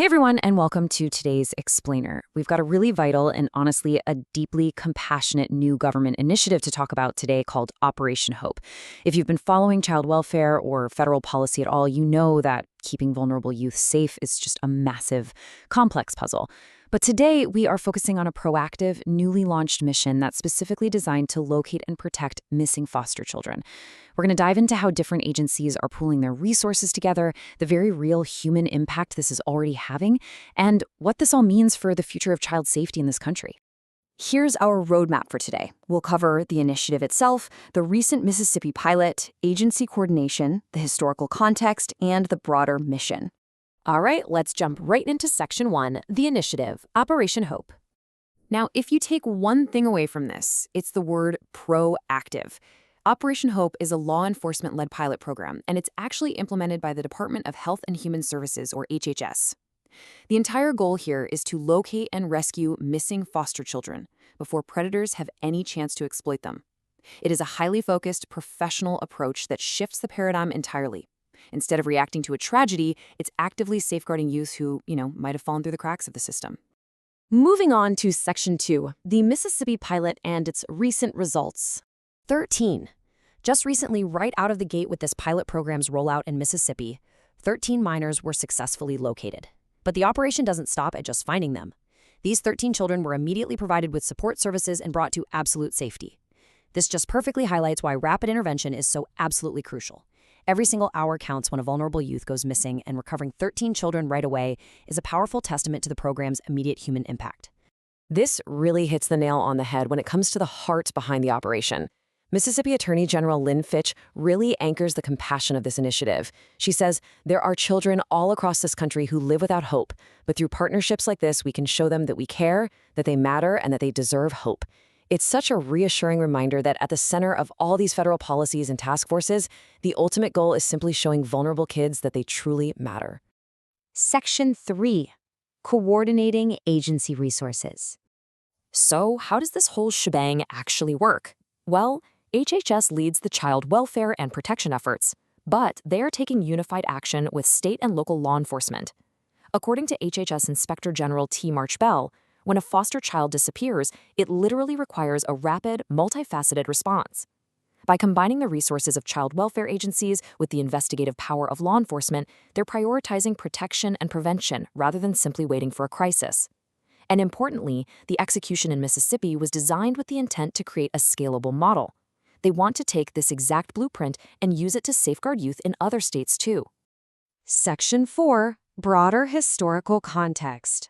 Hey everyone, and welcome to today's Explainer. We've got a really vital and honestly a deeply compassionate new government initiative to talk about today called Operation Hope. If you've been following child welfare or federal policy at all, you know that keeping vulnerable youth safe is just a massive, complex puzzle. But today we are focusing on a proactive, newly launched mission that's specifically designed to locate and protect missing foster children. We're going to dive into how different agencies are pooling their resources together, the very real human impact this is already having, and what this all means for the future of child safety in this country. Here's our roadmap for today. We'll cover the initiative itself, the recent Mississippi pilot, agency coordination, the historical context, and the broader mission. All right, let's jump right into Section 1, the initiative, Operation Hope. Now, if you take one thing away from this, it's the word proactive. Operation Hope is a law enforcement-led pilot program, and it's actually implemented by the Department of Health and Human Services, or HHS. The entire goal here is to locate and rescue missing foster children before predators have any chance to exploit them. It is a highly focused, professional approach that shifts the paradigm entirely. Instead of reacting to a tragedy, it's actively safeguarding youth who, might have fallen through the cracks of the system. Moving on to Section 2, the Mississippi pilot and its recent results. 13. Just recently, right out of the gate with this pilot program's rollout in Mississippi, 13 minors were successfully located. But the operation doesn't stop at just finding them. These 13 children were immediately provided with support services and brought to absolute safety. This just perfectly highlights why rapid intervention is so absolutely crucial. Every single hour counts when a vulnerable youth goes missing, and recovering 13 children right away is a powerful testament to the program's immediate human impact. This really hits the nail on the head when it comes to the heart behind the operation. Mississippi Attorney General Lynn Fitch really anchors the compassion of this initiative. She says, "There are children all across this country who live without hope, but through partnerships like this, we can show them that we care, that they matter, and that they deserve hope." It's such a reassuring reminder that at the center of all these federal policies and task forces, the ultimate goal is simply showing vulnerable kids that they truly matter. Section 3. Coordinating agency resources. So, how does this whole shebang actually work? Well, HHS leads the child welfare and protection efforts, but they are taking unified action with state and local law enforcement. According to HHS Inspector General T. March Bell, when a foster child disappears, it literally requires a rapid, multifaceted response. By combining the resources of child welfare agencies with the investigative power of law enforcement, they're prioritizing protection and prevention rather than simply waiting for a crisis. And importantly, the execution in Mississippi was designed with the intent to create a scalable model. They want to take this exact blueprint and use it to safeguard youth in other states too. Section 4. Broader historical context.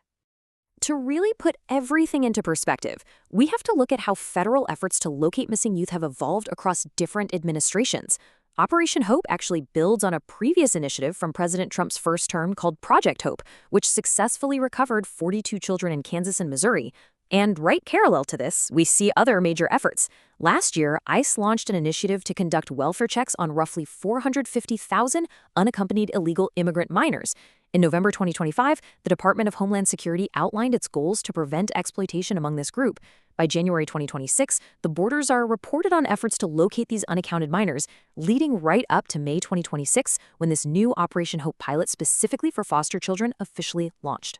To really put everything into perspective, we have to look at how federal efforts to locate missing youth have evolved across different administrations. Operation Hope actually builds on a previous initiative from President Trump's first term called Project Hope, which successfully recovered 42 children in Kansas and Missouri. And right parallel to this, we see other major efforts. Last year, ICE launched an initiative to conduct welfare checks on roughly 450,000 unaccompanied illegal immigrant minors. In November 2025, the Department of Homeland Security outlined its goals to prevent exploitation among this group. By January 2026, the borders are reported on efforts to locate these unaccounted minors, leading right up to May 2026, when this new Operation Hope pilot specifically for foster children officially launched.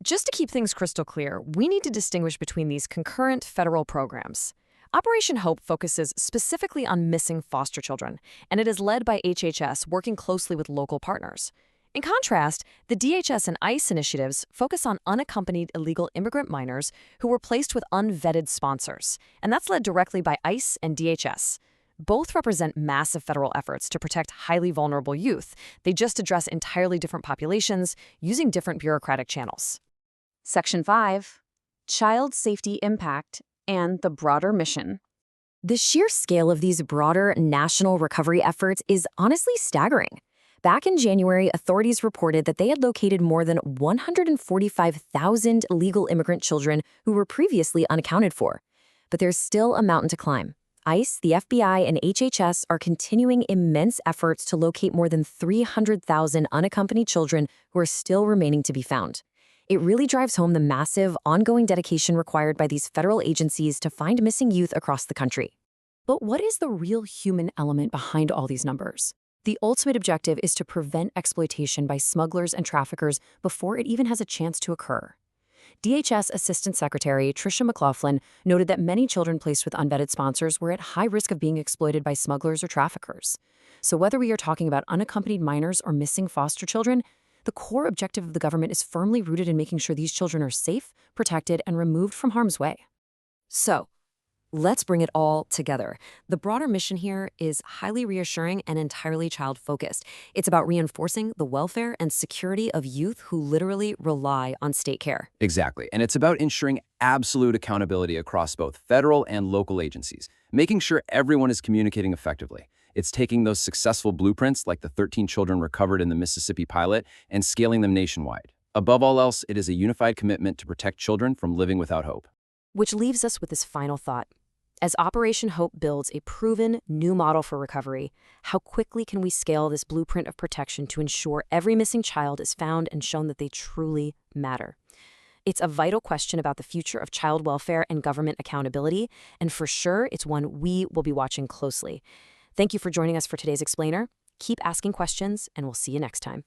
Just to keep things crystal clear, we need to distinguish between these concurrent federal programs. Operation Hope focuses specifically on missing foster children, and it is led by HHS working closely with local partners. In contrast, the DHS and ICE initiatives focus on unaccompanied illegal immigrant minors who were placed with unvetted sponsors, and that's led directly by ICE and DHS. Both represent massive federal efforts to protect highly vulnerable youth. They just address entirely different populations using different bureaucratic channels. Section 5. Child safety impact and the broader mission. The sheer scale of these broader national recovery efforts is honestly staggering. Back in January, authorities reported that they had located more than 145,000 illegal immigrant children who were previously unaccounted for. But there's still a mountain to climb. ICE, the FBI, and HHS are continuing immense efforts to locate more than 300,000 unaccompanied children who are still remaining to be found. It really drives home the massive, ongoing dedication required by these federal agencies to find missing youth across the country. But what is the real human element behind all these numbers? The ultimate objective is to prevent exploitation by smugglers and traffickers before it even has a chance to occur. DHS Assistant Secretary Tricia McLaughlin noted that many children placed with unvetted sponsors were at high risk of being exploited by smugglers or traffickers. So whether we are talking about unaccompanied minors or missing foster children, the core objective of the government is firmly rooted in making sure these children are safe, protected, and removed from harm's way. So, let's bring it all together. The broader mission here is highly reassuring and entirely child-focused. It's about reinforcing the welfare and security of youth who literally rely on state care. Exactly. And it's about ensuring absolute accountability across both federal and local agencies, making sure everyone is communicating effectively. It's taking those successful blueprints, like the 13 children recovered in the Mississippi pilot, and scaling them nationwide. Above all else, it is a unified commitment to protect children from living without hope. Which leaves us with this final thought. As Operation Hope builds a proven new model for recovery, how quickly can we scale this blueprint of protection to ensure every missing child is found and shown that they truly matter? It's a vital question about the future of child welfare and government accountability, and for sure, it's one we will be watching closely. Thank you for joining us for today's Explainer. Keep asking questions, and we'll see you next time.